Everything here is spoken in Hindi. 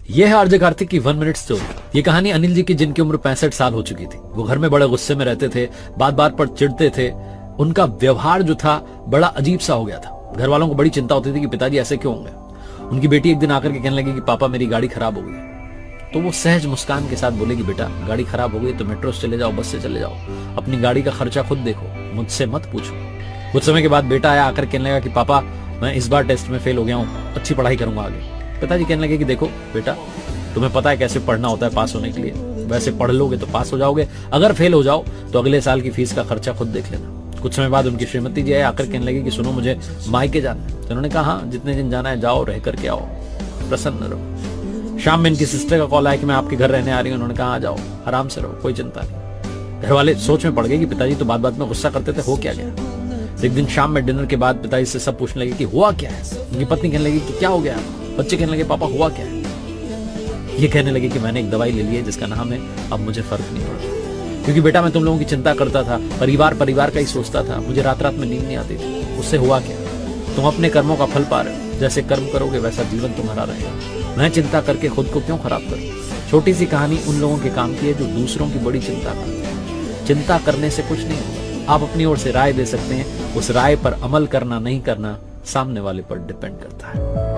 यह है आरजे कार्तिक की 1 मिनट स्टोरी। ये कहानी अनिल जी की, जिनकी उम्र 65 साल हो चुकी थी। वो घर में बड़े गुस्से में रहते थे, बात बात पर चिढ़ते थे। उनका व्यवहार जो था बड़ा अजीब सा हो गया था। घर वालों को बड़ी चिंता होती थी कि पिताजी ऐसे क्यों होंगे। उनकी बेटी एक दिन आकर के कहने लगी कि पापा मेरी गाड़ी खराब हो गई। तो वो सहज मुस्कान के साथ बोले कि बेटा गाड़ी खराब हो गई तो मेट्रो से चले जाओ, बस से चले जाओ, अपनी गाड़ी का खर्चा खुद देखो, मुझसे मत पूछो। कुछ समय के बाद बेटा आया, आकर कहने लगा कि पापा मैं इस बार टेस्ट में फेल हो गया हूँ, अच्छी पढ़ाई करूंगा आगे। पिताजी कहने लगे कि देखो बेटा तुम्हें पता है कैसे पढ़ना होता है पास होने के लिए, वैसे पढ़ लोगे तो पास हो जाओगे, अगर फेल हो जाओ तो अगले साल की फीस का खर्चा खुद देख लेना। कुछ समय बाद उनकी श्रीमती जी आए, आकर कहने लगे कि सुनो मुझे मायके जाना है। तो उन्होंने कहा हाँ जितने दिन जाना है जाओ, रह करके आओ, प्रसन्न रहो। शाम में इनकी सिस्टर का कॉल आया कि मैं आपके घर रहने आ रही हूँ। उन्होंने कहा आ जाओ, आराम से रहो, कोई चिंता नहीं। घर वाले सोच में पड़ गए कि पिताजी तो बात बात में गुस्सा करते थे, हो क्या गया। एक दिन शाम में डिनर के बाद पिताजी से सब पूछने लगे कि हुआ क्या है। उनकी पत्नी कहने लगी कि क्या हो गया। बच्चे कहने लगे पापा हुआ क्या है। ये कहने लगे कि मैंने एक दवाई ले ली है जिसका नाम है अब मुझे फर्क नहीं पड़ता, क्योंकि बेटा मैं तुम लोगों की चिंता करता था, परिवार का ही सोचता था, मुझे रात रात में नींद नहीं आती थी। उससे हुआ क्या, तुम अपने कर्मों का फल पा रहे हो, जैसे कर्म करोगे वैसा जीवन तुम्हारा रहेगा। मैं चिंता करके खुद को क्यों खराब करूं। छोटी सी कहानी उन लोगों के काम की है जो दूसरों की बड़ी चिंता करते हैं। चिंता करने से कुछ नहीं होगा। आप अपनी ओर से राय दे सकते हैं, उस राय पर अमल करना नहीं करना सामने वाले पर डिपेंड करता है।